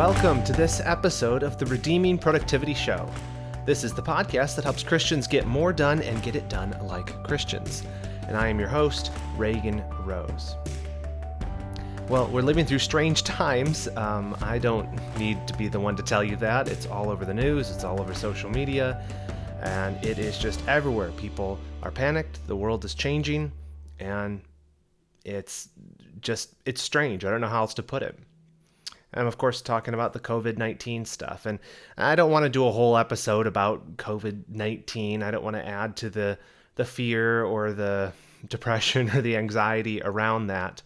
Welcome to this episode of the Redeeming Productivity Show. This is the podcast that helps Christians get more done and get it done like Christians. And I am your host, Reagan Rose. Well, we're living through strange times. I don't need to be the one to tell you that. It's all over the news, it's all over social media, and it is just everywhere. People are panicked, the world is changing, and it's strange. I don't know how else to put it. I'm, of course, talking about the COVID-19 stuff, and I don't want to do a whole episode about COVID-19. I don't want to add to the fear or the depression or the anxiety around that.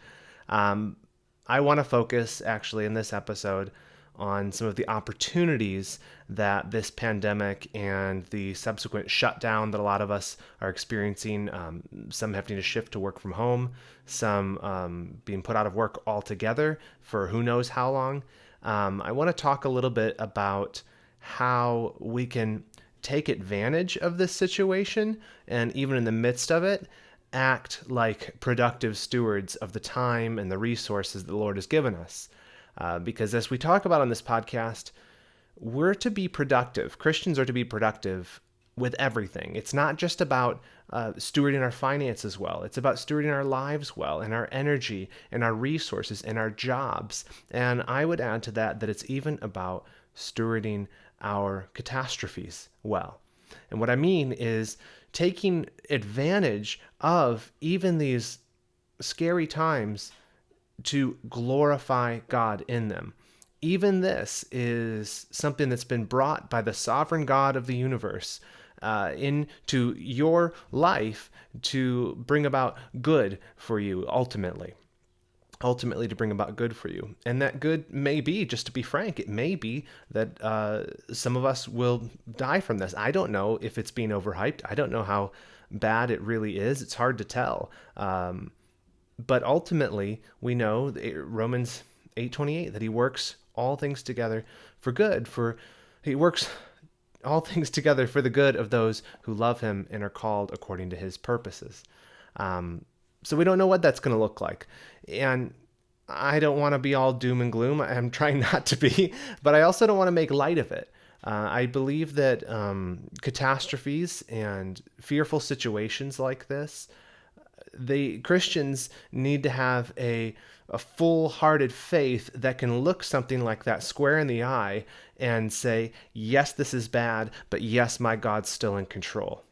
I want to focus, actually, in this episode on some of the opportunities that this pandemic and the subsequent shutdown that a lot of us are experiencing, some having to shift to work from home, some being put out of work altogether for who knows how long. I want to talk a little bit about how we can take advantage of this situation and, even in the midst of it, act like productive stewards of the time and the resources the Lord has given us. Because as we talk about on this podcast, we're to be productive. Christians are to be productive with everything. It's not just about stewarding our finances well. It's about stewarding our lives well, and our energy and our resources and our jobs. And I would add to that it's even about stewarding our catastrophes well. And what I mean is taking advantage of even these scary times to glorify God in them. Even this is something that's been brought by the sovereign God of the universe into your life to bring about good for you, ultimately to bring about good for you. And that good may be, just to be frank, it may be that some of us will die from this. I don't know if it's being overhyped. I don't know how bad it really is. It's hard to tell. But ultimately, we know Romans 8:28 that he works all things together for good. He works all things together for the good of those who love him and are called according to his purposes. So we don't know what that's going to look like. And I don't want to be all doom and gloom. I'm trying not to be, but I also don't want to make light of it. I believe that catastrophes and fearful situations like this, Christians need to have a full-hearted faith that can look something like that square in the eye and say, yes, this is bad, but yes, my God's still in control.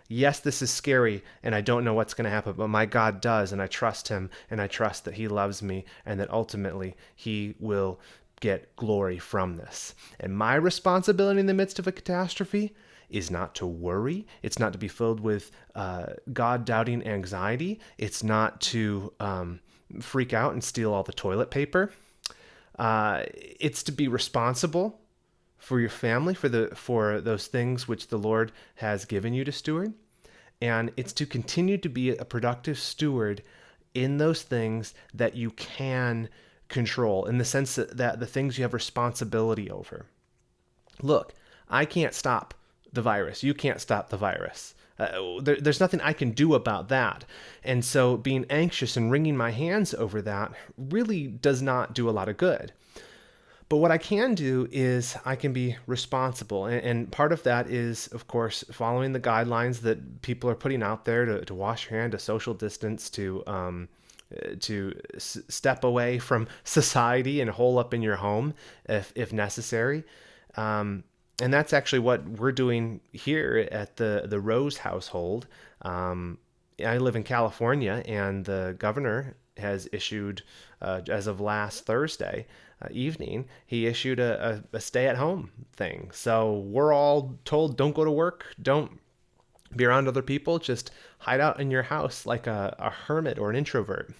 Yes, this is scary, and I don't know what's going to happen, but my God does, and I trust him, and I trust that he loves me, and that ultimately he will get glory from this. And my responsibility in the midst of a catastrophe is not to worry. It's not to be filled with God-doubting anxiety. It's not to freak out and steal all the toilet paper. It's to be responsible for your family, for those things which the Lord has given you to steward. And it's to continue to be a productive steward in those things that you can control, in the sense that the things you have responsibility over. Look, I can't stop the virus. You can't stop the virus. There's nothing I can do about that. And so being anxious and wringing my hands over that really does not do a lot of good. But what I can do is I can be responsible. And part of that is, of course, following the guidelines that people are putting out there to wash your hand, to social distance, to step away from society and hole up in your home if necessary. And that's actually what we're doing here at the Rose household. I live in California, and the governor has issued, as of last Thursday evening, he issued a stay-at-home thing. So we're all told, don't go to work, don't be around other people, just hide out in your house like a hermit or an introvert.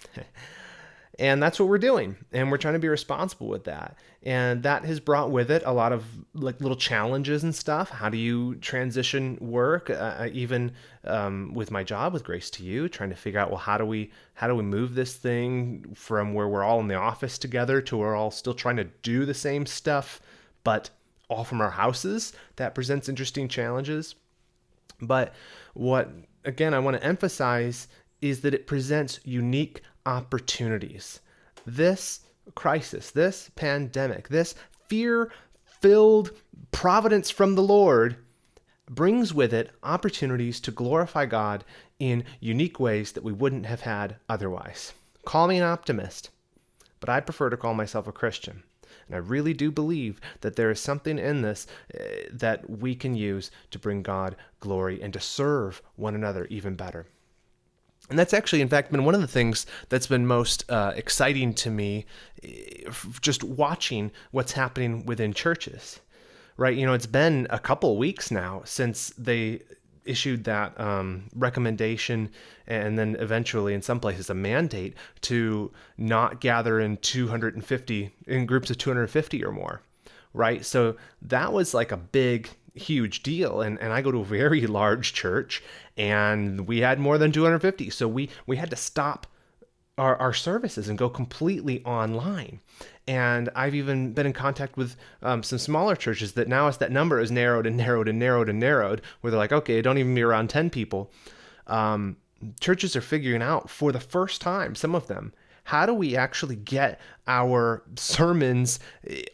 And that's what we're doing. And we're trying to be responsible with that. And that has brought with it a lot of like little challenges and stuff. How do you transition work? Even with my job with Grace to You, trying to figure out, well, how do we move this thing from where we're all in the office together to where we're all still trying to do the same stuff, but all from our houses? That presents interesting challenges. But what, again, I want to emphasize is that it presents unique opportunities. This crisis, this pandemic, this fear-filled providence from the Lord brings with it opportunities to glorify God in unique ways that we wouldn't have had otherwise. Call me an optimist, but I prefer to call myself a Christian. And I really do believe that there is something in this that we can use to bring God glory and to serve one another even better. And that's actually, in fact, been one of the things that's been most exciting to me, just watching what's happening within churches, right? It's been a couple weeks now since they issued that recommendation, and then eventually in some places a mandate to not gather in groups of 250 or more, right? So that was like a big, huge deal. And I go to a very large church, and we had more than 250. So we had to stop our services and go completely online. And I've even been in contact with some smaller churches that now, as that number is narrowed and narrowed and narrowed and narrowed, where they're like, okay, don't even be around 10 people. Churches are figuring out for the first time, some of them, how do we actually get our sermons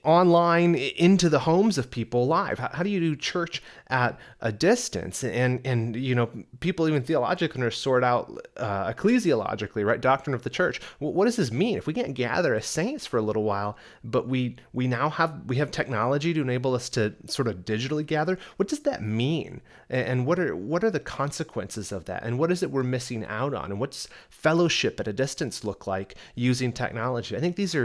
online into the homes of people live? How do you do church at a distance? And people even theologically are sort out ecclesiologically, right? Doctrine of the church. Well, what does this mean? If we can't gather as saints for a little while, but we now have technology to enable us to sort of digitally gather, what does that mean? And what are the consequences of that? And what is it we're missing out on? And what's fellowship at a distance look like using technology? I think these are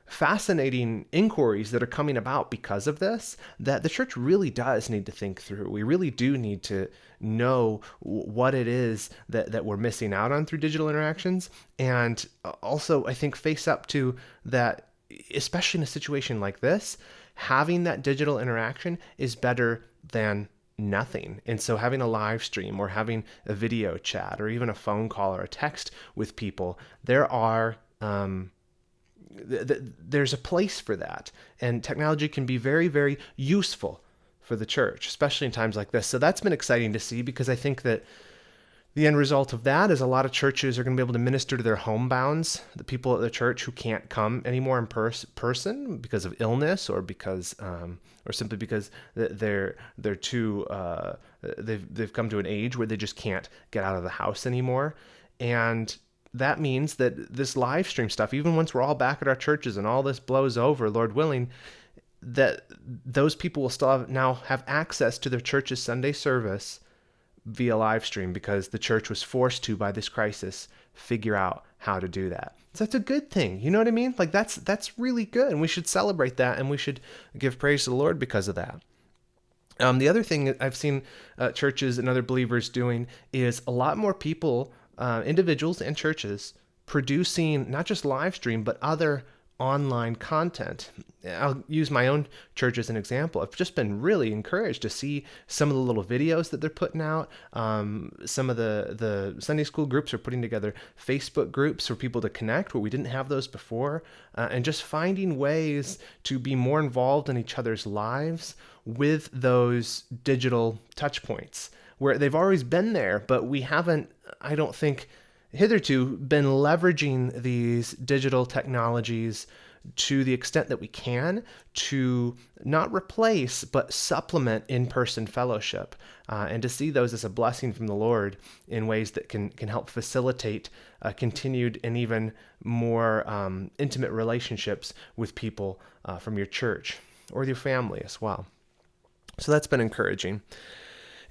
fascinating inquiries that are coming about because of this, that the church really does need to think through. We really do need to know what it is that we're missing out on through digital interactions. And also, I think, face up to that, especially in a situation like this, having that digital interaction is better than nothing. And so having a live stream or having a video chat or even a phone call or a text with people, there's a place for that. And technology can be very, very useful for the church, especially in times like this. So that's been exciting to see, because I think that the end result of that is a lot of churches are going to be able to minister to their homebounds, the people at the church who can't come anymore in person because of illness or because, or simply because they're too, they've come to an age where they just can't get out of the house anymore. And that means that this live stream stuff, even once we're all back at our churches and all this blows over, Lord willing, that those people will still now have access to their church's Sunday service via live stream, because the church was forced to, by this crisis, figure out how to do that. So that's a good thing. You know what I mean? Like that's really good, and we should celebrate that, and we should give praise to the Lord because of that. The other thing I've seen churches and other believers doing is a lot more people, individuals and churches, producing not just live stream, but other online content. I'll use my own church as an example. I've just been really encouraged to see some of the little videos that they're putting out. Some of the Sunday school groups are putting together Facebook groups for people to connect where we didn't have those before, and just finding ways to be more involved in each other's lives with those digital touch points, where they've always been there, but we haven't, I don't think, hitherto been leveraging these digital technologies to the extent that we can to not replace, but supplement in-person fellowship, and to see those as a blessing from the Lord in ways that can help facilitate continued and even more intimate relationships with people from your church or your family as well. So that's been encouraging.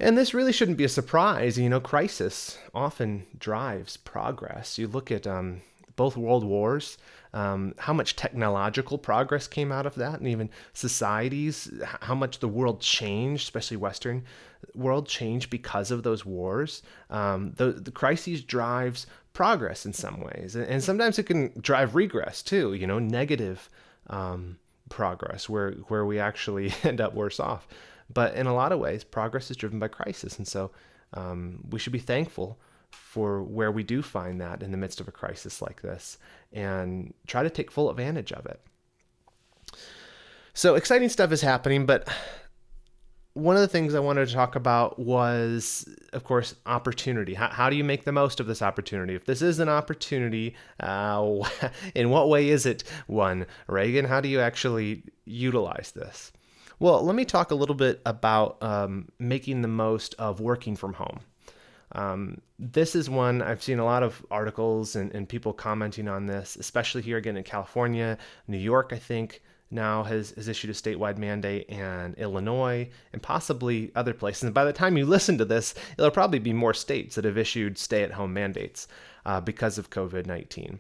And this really shouldn't be a surprise. Crisis often drives progress. You look at both world wars, how much technological progress came out of that, and even societies, how much the world changed, especially Western world changed because of those wars. The crises drives progress in some ways. And sometimes it can drive regress too, negative progress where we actually end up worse off. But in a lot of ways, progress is driven by crisis. And so we should be thankful for where we do find that in the midst of a crisis like this, and try to take full advantage of it. So exciting stuff is happening, but one of the things I wanted to talk about was, of course, opportunity. How do you make the most of this opportunity? If this is an opportunity, in what way is it one? Reagan, how do you actually utilize this? Well, let me talk a little bit about making the most of working from home. This is one I've seen a lot of articles and people commenting on this, especially here again in California. New York, I think, now has issued a statewide mandate, and Illinois, and possibly other places. And by the time you listen to this, it'll probably be more states that have issued stay-at-home mandates because of COVID-19.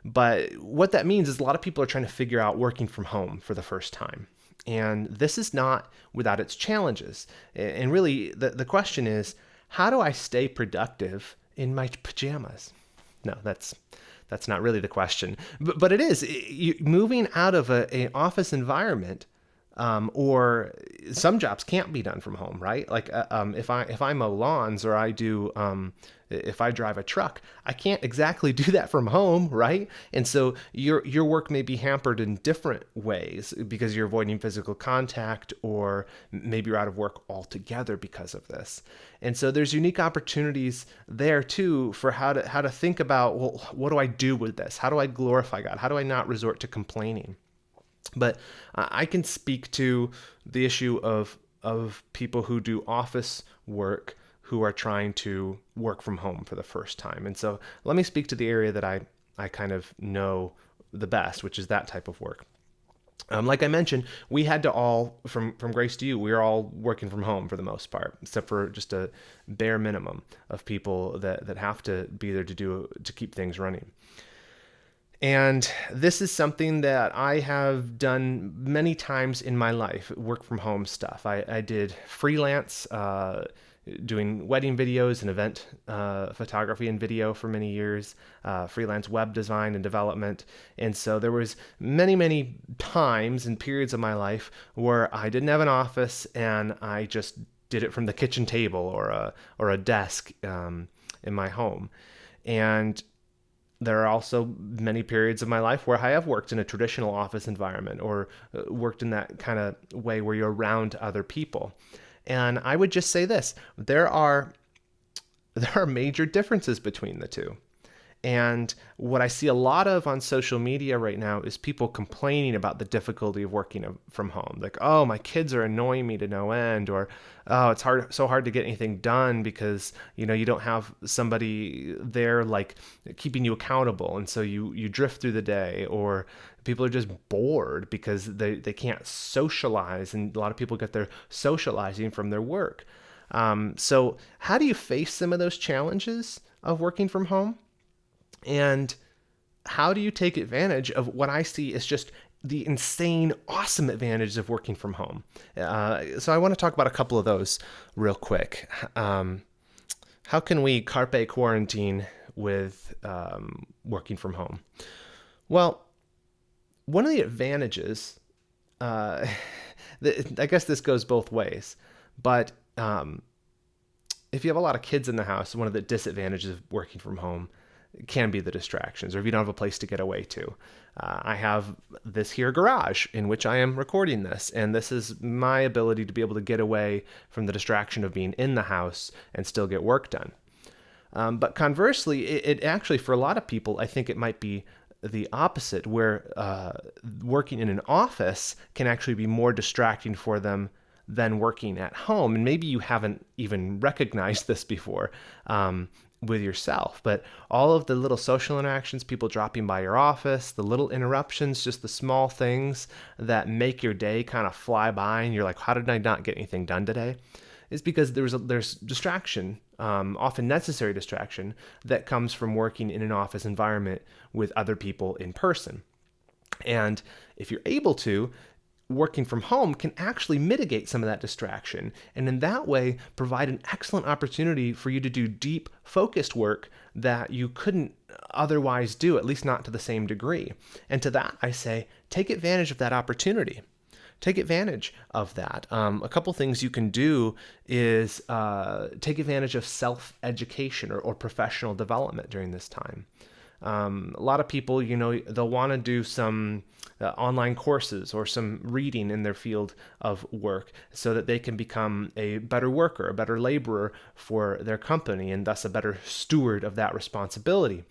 But what that means is a lot of people are trying to figure out working from home for the first time. And this is not without its challenges. And really, the question is, how do I stay productive in my pajamas? No, that's not really the question, but it is. Moving out of an office environment, or some jobs can't be done from home, right? Like if I mow lawns, or if I drive a truck, I can't exactly do that from home, right? And so your work may be hampered in different ways because you're avoiding physical contact, or maybe you're out of work altogether because of this. And so there's unique opportunities there too for how to think about, well, what do I do with this? How do I glorify God? How do I not resort to complaining? But I can speak to the issue of people who do office work who are trying to work from home for the first time. And so let me speak to the area that I kind of know the best, which is that type of work. Like I mentioned, we had to all, from Grace to You, we were all working from home for the most part, except for just a bare minimum of people that have to be there to keep things running. And this is something that I have done many times in my life, work from home stuff. I did freelance, doing wedding videos and event photography and video for many years, freelance web design and development. And so there was many times and periods of my life where I didn't have an office and I just did it from the kitchen table or a desk in my home. And there are also many periods of my life where I have worked in a traditional office environment, or worked in that kind of way where you're around other people. And I would just say this, there are major differences between the two. And what I see a lot of on social media right now is people complaining about the difficulty of working from home. Like, oh, my kids are annoying me to no end, or oh, it's so hard to get anything done because, you don't have somebody there like keeping you accountable. And so you drift through the day, or people are just bored because they can't socialize. And a lot of people get their socializing from their work. So how do you face some of those challenges of working from home? And how do you take advantage of what I see as just the insane, awesome advantages of working from home? So I want to talk about a couple of those real quick. How can we carpe quarantine with working from home? Well, one of the advantages, I guess this goes both ways, but if you have a lot of kids in the house, one of the disadvantages of working from home can be the distractions, or if you don't have a place to get away to. I have this here garage in which I am recording this, and this is my ability to be able to get away from the distraction of being in the house and still get work done. But conversely, it actually, for a lot of people, I think it might be the opposite, where working in an office can actually be more distracting for them than working at home. And maybe you haven't even recognized this before with yourself, but all of the little social interactions, people dropping by your office, the little interruptions, just the small things that make your day kind of fly by and you're like, how did I not get anything done today? Is because there's distraction, often necessary distraction, that comes from working in an office environment with other people in person. And if you're able to, working from home can actually mitigate some of that distraction, and in that way provide an excellent opportunity for you to do deep, focused work that you couldn't otherwise do, at least not to the same degree. And to that, I say, take advantage of that opportunity. Take advantage of that. A couple things you can do is take advantage of self-education or professional development during this time. A lot of people, they'll want to do some online courses or some reading in their field of work so that they can become a better worker, a better laborer for their company, and thus a better steward of that responsibility.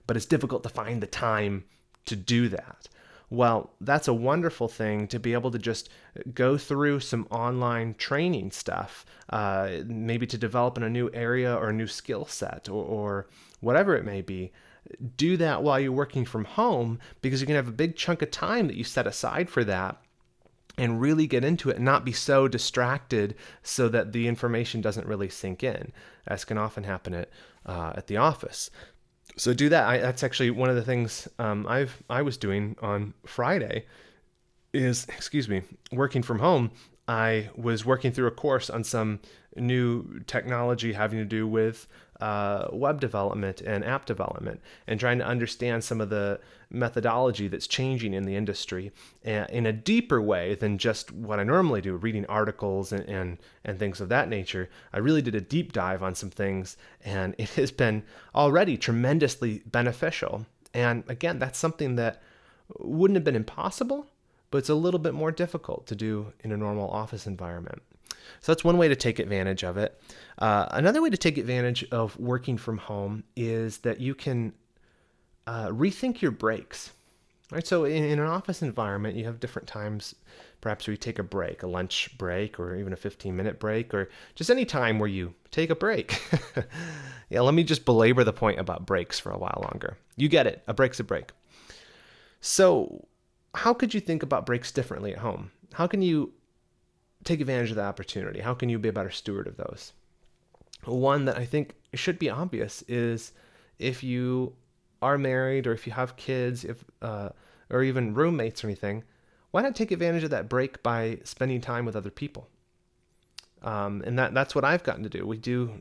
But it's difficult to find the time to do that. Well, that's a wonderful thing to be able to just go through some online training stuff, maybe to develop in a new area or a new skill set or whatever it may be. Do that while you're working from home, because you can have a big chunk of time that you set aside for that and really get into it and not be so distracted so that the information doesn't really sink in, as can often happen at the office. So do that. That's actually one of the things I was doing on Friday is, working from home. I was working through a course on some new technology having to do with web development and app development, and trying to understand some of the methodology that's changing in the industry in a deeper way than just what I normally do, reading articles and things of that nature. I really did a deep dive on some things, and it has been already tremendously beneficial. And again, that's something that wouldn't have been impossible, but it's a little bit more difficult to do in a normal office environment. So that's one way to take advantage of it. Another way to take advantage of working from home is that you can rethink your breaks. Right? So in an office environment, you have different times, perhaps where you take a break, a lunch break, or even a 15-minute break, or just any time where you take a break. Yeah, let me just belabor the point about breaks for a while longer. You get it. A break's a break. So how could you think about breaks differently at home? How can you take advantage of the opportunity? How can you be a better steward of those? One that I think should be obvious is if you are married or if you have kids, or even roommates or anything, why not take advantage of that break by spending time with other people? And that's what I've gotten to do. We do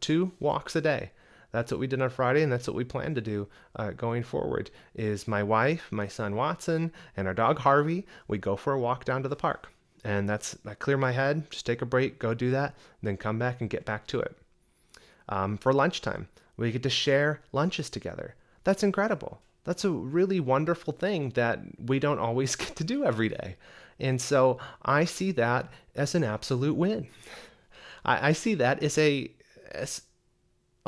2 walks a day. That's what we did on Friday, and that's what we plan to do going forward, is my wife, my son Watson, and our dog Harvey, we go for a walk down to the park. And I clear my head, just take a break, go do that, then come back and get back to it. For lunchtime, we get to share lunches together. That's incredible. That's a really wonderful thing that we don't always get to do every day. And so I see that as an absolute win. I see that as a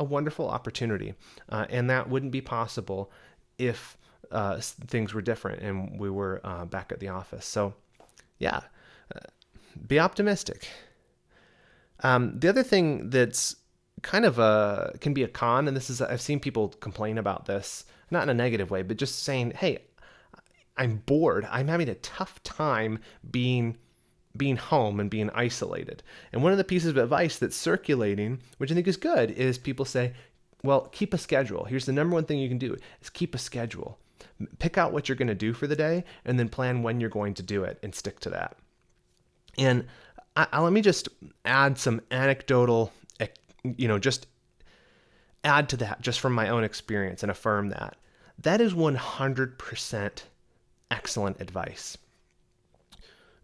wonderful opportunity. And that wouldn't be possible if things were different and we were back at the office. So yeah, be optimistic. The other thing that's kind of can be a con, and this is, I've seen people complain about this, not in a negative way, but just saying, hey, I'm bored. I'm having a tough time being home and being isolated. And one of the pieces of advice that's circulating, which I think is good, is people say, well, keep a schedule. Here's the number one thing you can do is keep a schedule. Pick out what you're going to do for the day and then plan when you're going to do it and stick to that. And let me just add some anecdotal, just add to that just from my own experience and affirm that. That is 100% excellent advice.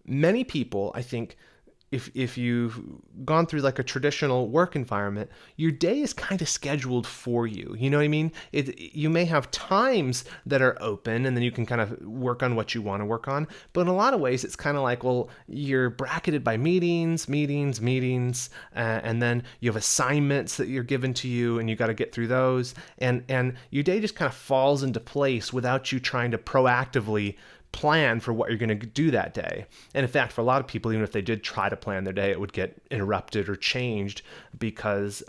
Many people, I think, if you've gone through like a traditional work environment, your day is kind of scheduled for you. You know what I mean? You may have times that are open and then you can kind of work on what you want to work on. But in a lot of ways, it's kind of like, well, you're bracketed by meetings, and then you have assignments that you're given to you and you got to get through those. And your day just kind of falls into place without you trying to proactively plan for what you're going to do that day. And in fact, for a lot of people, even if they did try to plan their day, it would get interrupted or changed because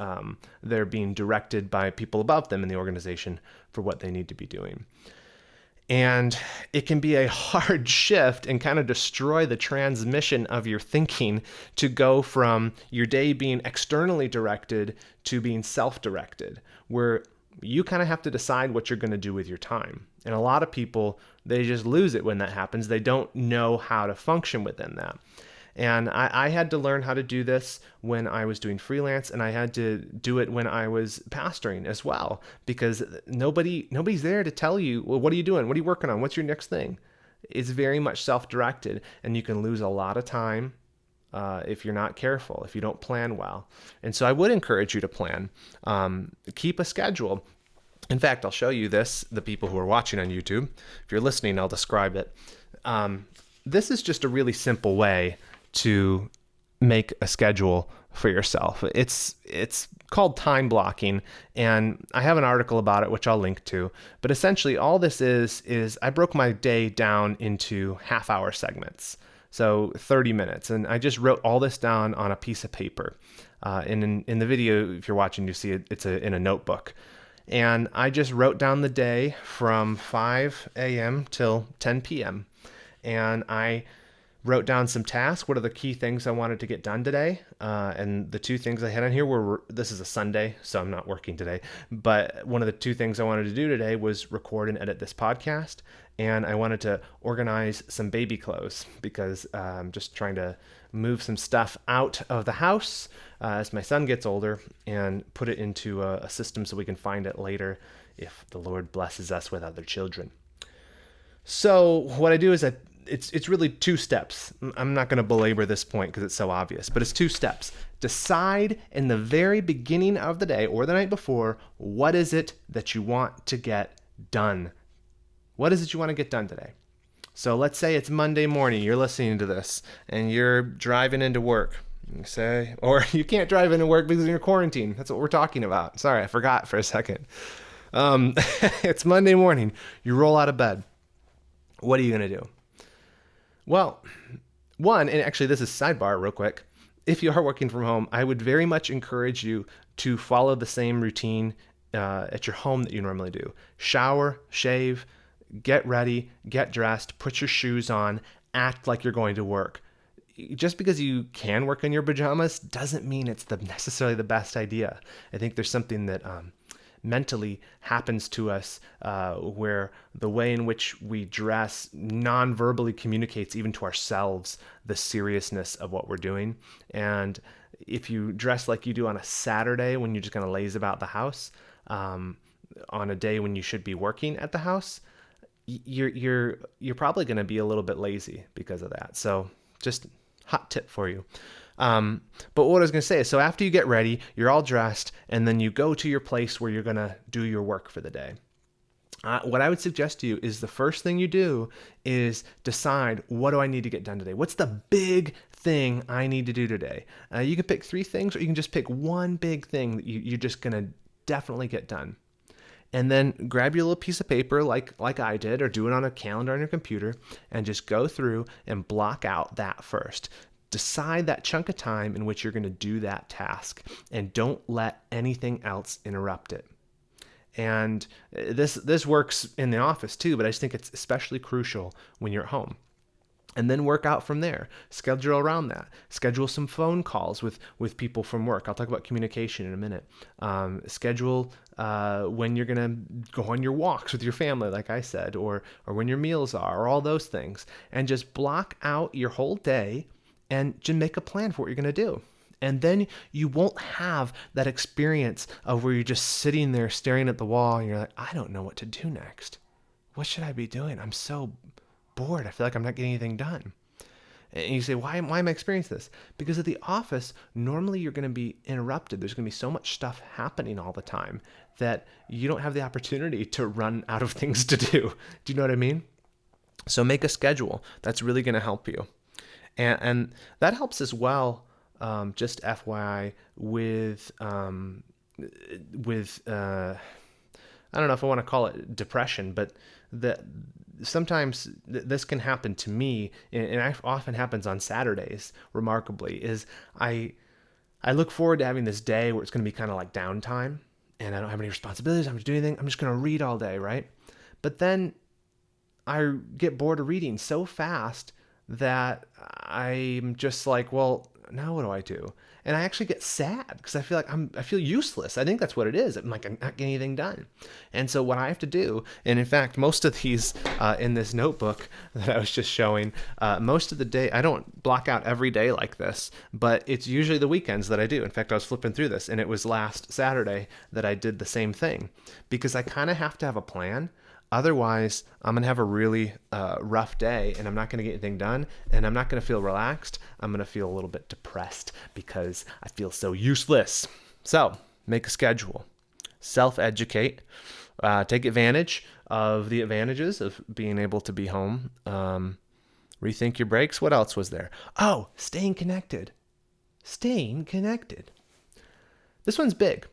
they're being directed by people above them in the organization for what they need to be doing. And it can be a hard shift and kind of destroy the transmission of your thinking to go from your day being externally directed to being self-directed, where you kind of have to decide what you're going to do with your time. And a lot of people, they just lose it when that happens. They don't know how to function within that. And I had to learn how to do this when I was doing freelance, and I had to do it when I was pastoring as well, because nobody's there to tell you, well, what are you doing? What are you working on? What's your next thing? It's very much self-directed, and you can lose a lot of time if you're not careful, if you don't plan well. And so I would encourage you to plan. Keep a schedule. In fact, I'll show you this, the people who are watching on YouTube. If you're listening, I'll describe it. This is just a really simple way to make a schedule for yourself. It's called time blocking, and I have an article about it, which I'll link to. But essentially, all this is I broke my day down into half-hour segments. So 30 minutes. And I just wrote all this down on a piece of paper. In the video, if you're watching, you see it's in a notebook. And I just wrote down the day from 5 a.m. till 10 p.m. And I wrote down some tasks. What are the key things I wanted to get done today? And the two things I had on here were, this is a Sunday, so I'm not working today. But one of the two things I wanted to do today was record and edit this podcast. And I wanted to organize some baby clothes because I'm just trying to move some stuff out of the house as my son gets older and put it into a system so we can find it later if the Lord blesses us with other children. So what I do is it's really two steps. I'm not going to belabor this point because it's so obvious, but it's two steps. Decide in the very beginning of the day or the night before, what is it that you want to get done? What is it you want to get done today? So let's say it's Monday morning, you're listening to this, and you're driving into work. Or you can't drive into work because you're quarantined. That's what we're talking about. Sorry, I forgot for a second. It's Monday morning. You roll out of bed. What are you going to do? Well, one, and actually this is sidebar real quick. If you are working from home, I would very much encourage you to follow the same routine at your home that you normally do. Shower, shave, get ready, get dressed, put your shoes on, act like you're going to work. Just because you can work in your pajamas doesn't mean it's necessarily the best idea. I think there's something that mentally happens to us where the way in which we dress non-verbally communicates even to ourselves the seriousness of what we're doing. And if you dress like you do on a Saturday when you're just going to laze about the house, on a day when you should be working at the house, you're probably going to be a little bit lazy because of that. So just hot tip for you. But what I was going to say is, so after you get ready, you're all dressed, and then you go to your place where you're going to do your work for the day. What I would suggest to you is the first thing you do is decide, what do I need to get done today? What's the big thing I need to do today? You can pick 3 things, or you can just pick one big thing that you're just going to definitely get done. And then grab your little piece of paper like I did, or do it on a calendar on your computer, and just go through and block out that first. Decide that chunk of time in which you're going to do that task, and don't let anything else interrupt it. And this works in the office too, but I just think it's especially crucial when you're at home. And then work out from there. Schedule around that. Schedule some phone calls with people from work. I'll talk about communication in a minute. Schedule when you're going to go on your walks with your family, like I said, or when your meals are, or all those things. And just block out your whole day and just make a plan for what you're going to do. And then you won't have that experience of where you're just sitting there staring at the wall and you're like, I don't know what to do next. What should I be doing? I'm so bored. I feel like I'm not getting anything done. And you say, why am I experiencing this? Because at the office, normally you're going to be interrupted. There's going to be so much stuff happening all the time that you don't have the opportunity to run out of things to do. Do you know what I mean? So make a schedule. That's really going to help you. And that helps as well, just FYI, with I don't know if I want to call it depression, but sometimes this can happen to me, and it often happens on Saturdays, remarkably, is I look forward to having this day where it's going to be kind of like downtime, and I don't have any responsibilities, I'm not doing anything, I'm just going to read all day, right? But then I get bored of reading so fast that I'm just like, well, now what do I do? And I actually get sad because I feel like I feel useless. I think that's what it is. I'm like, I'm not getting anything done. And so what I have to do, and in fact, most of these in this notebook that I was just showing, most of the day, I don't block out every day like this, but it's usually the weekends that I do. In fact, I was flipping through this, and it was last Saturday that I did the same thing, because I kind of have to have a plan. Otherwise, I'm going to have a really rough day, and I'm not going to get anything done, and I'm not going to feel relaxed. I'm going to feel a little bit depressed because I feel so useless. So make a schedule. Self-educate. Take advantage of the advantages of being able to be home. Rethink your breaks. What else was there? Oh, staying connected. Staying connected. This one's big.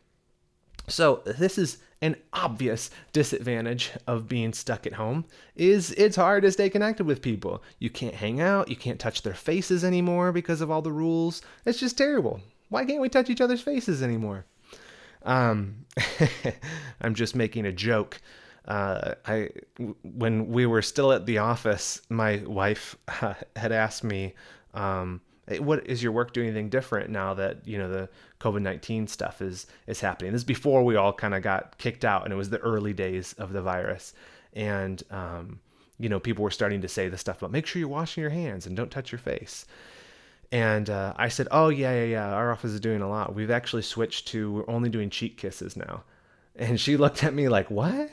So this is an obvious disadvantage of being stuck at home is it's hard to stay connected with people. You can't hang out. You can't touch their faces anymore because of all the rules. It's just terrible. Why can't we touch each other's faces anymore? I'm just making a joke. When we were still at the office, my wife had asked me, "Hey, what is your work doing anything different now that the COVID-19 stuff is happening?" This is before we all kind of got kicked out, and it was the early days of the virus, and people were starting to say the stuff about make sure you're washing your hands and don't touch your face. And I said, "Oh yeah. Our office is doing a lot. We've actually switched to we're only doing cheek kisses now." And she looked at me like, "What?"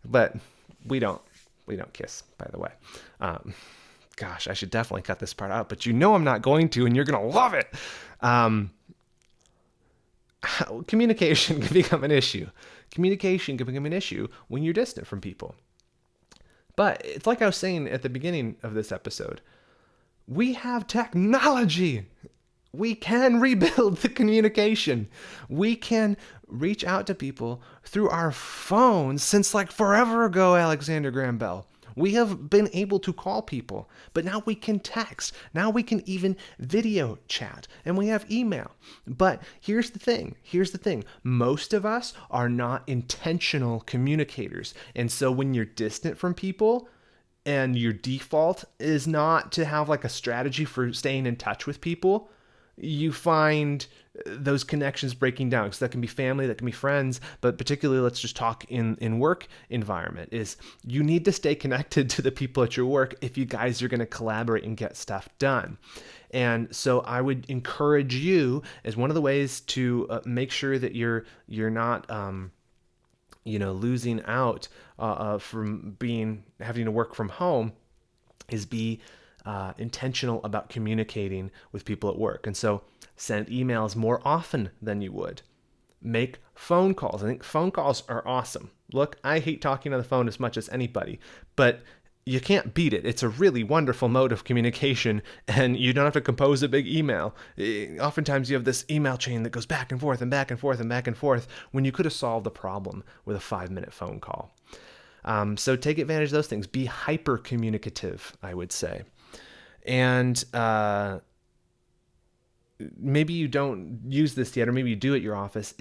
But we don't kiss, by the way. Gosh, I should definitely cut this part out, but I'm not going to, and you're gonna love it. Communication can become an issue. Communication can become an issue when you're distant from people. But it's like I was saying at the beginning of this episode. We have technology. We can rebuild the communication. We can reach out to people through our phones since like forever ago, Alexander Graham Bell. We have been able to call people, but now we can text. Now we can even video chat, and we have email. But here's the thing. Most of us are not intentional communicators. And so when you're distant from people, and your default is not to have like a strategy for staying in touch with people, you find those connections breaking down. Because that can be family, that can be friends, but particularly let's just talk in work environment is you need to stay connected to the people at your work if you guys are going to collaborate and get stuff done. And so I would encourage you as one of the ways to make sure that you're not losing out from having to work from home is be intentional about communicating with people at work. And so send emails more often than you would. Make phone calls. I think phone calls are awesome. Look, I hate talking on the phone as much as anybody, but you can't beat it. It's a really wonderful mode of communication, and you don't have to compose a big email. Oftentimes you have this email chain that goes back and forth and back and forth and back and forth when you could have solved the problem with a 5-minute phone call. So take advantage of those things. Be hyper communicative, I would say. And maybe you don't use this yet, or maybe you do at your office,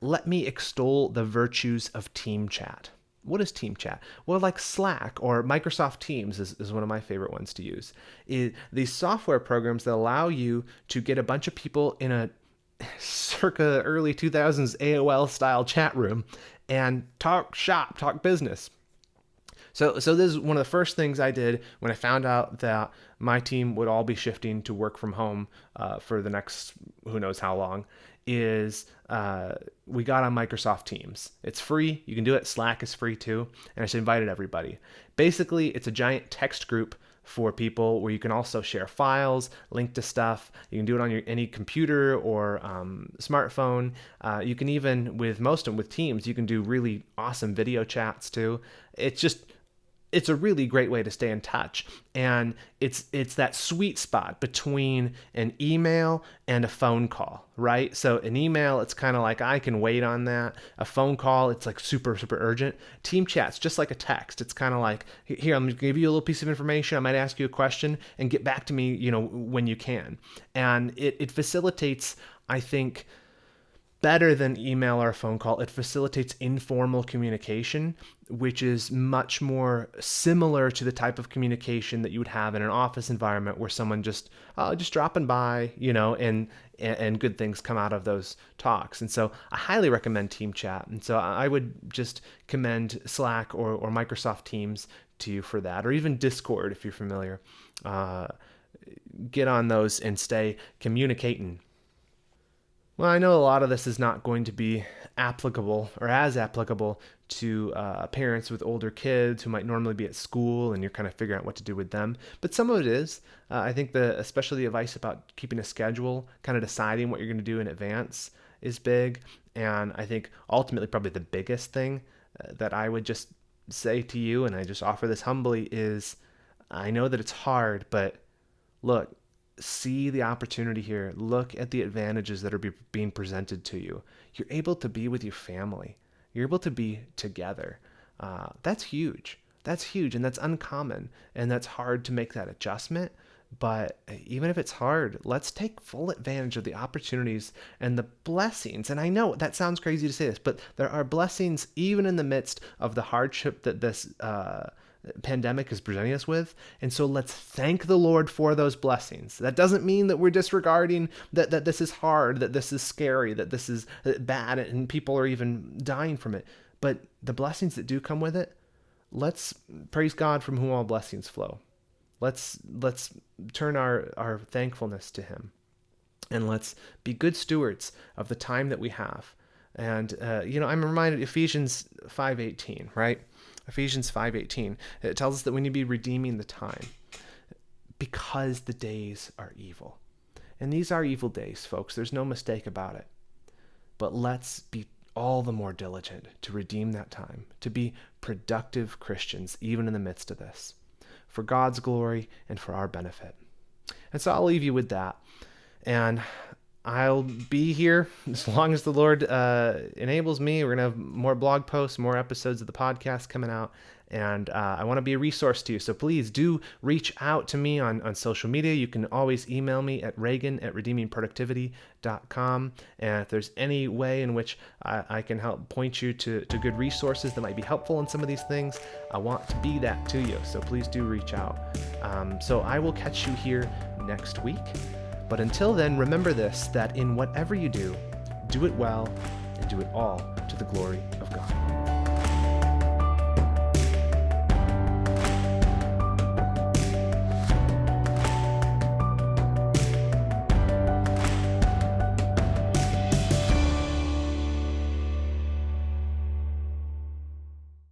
let me extol the virtues of team chat. What is team chat? Well, like Slack or Microsoft Teams is one of my favorite ones to use. These software programs that allow you to get a bunch of people in a circa early 2000s AOL style chat room and talk shop, talk business. So this is one of the first things I did when I found out that my team would all be shifting to work from home for the next who knows how long, is we got on Microsoft Teams. It's free. You can do it. Slack is free too. And I just invited everybody. Basically, it's a giant text group for people where you can also share files, link to stuff. You can do it on any computer or smartphone. You can even, with Teams, you can do really awesome video chats too. It's a really great way to stay in touch. And it's that sweet spot between an email and a phone call, right? So an email, it's kind of like I can wait on that. A phone call, it's like super, super urgent. Team chat's just like a text. It's kind of like, here, I'm going to give you a little piece of information. I might ask you a question and get back to me, when you can. And it facilitates, I think, better than email or a phone call. It facilitates informal communication, which is much more similar to the type of communication that you would have in an office environment where someone just dropping by, and good things come out of those talks. And so I highly recommend Team Chat. And so I would just commend Slack or Microsoft Teams to you for that, or even Discord if you're familiar. Get on those and stay communicating. Well, I know a lot of this is not going to be applicable or as applicable to parents with older kids who might normally be at school and you're kind of figuring out what to do with them. But some of it is. I think especially the advice about keeping a schedule, kind of deciding what you're going to do in advance is big. And I think ultimately probably the biggest thing that I would just say to you, and I just offer this humbly, is I know that it's hard, but look, see the opportunity here. Look at the advantages that are being presented to you. You're able to be with your family. You're able to be together. That's huge. That's huge, and that's uncommon, and that's hard to make that adjustment. But even if it's hard, let's take full advantage of the opportunities and the blessings. And I know that sounds crazy to say this, but there are blessings even in the midst of the hardship that this pandemic is presenting us with. And so let's thank the Lord for those blessings. That doesn't mean that we're disregarding that this is hard, that this is scary, that this is bad, and people are even dying from it. But the blessings that do come with it, let's praise God from whom all blessings flow. Let's turn our thankfulness to him, and let's be good stewards of the time that we have. And I'm reminded Ephesians 5:18, right? Ephesians 5:18. It tells us that we need to be redeeming the time because the days are evil. And these are evil days, folks. There's no mistake about it. But let's be all the more diligent to redeem that time, to be productive Christians even in the midst of this, for God's glory and for our benefit. And so I'll leave you with that. And I'll be here as long as the Lord enables me. We're going to have more blog posts, more episodes of the podcast coming out. And I want to be a resource to you. So please do reach out to me on social media. You can always email me at reagan@redeemingproductivity.com. And if there's any way in which I can help point you to good resources that might be helpful in some of these things, I want to be that to you. So please do reach out. So I will catch you here next week. But until then, remember this, that in whatever you do, do it well and do it all to the glory of God.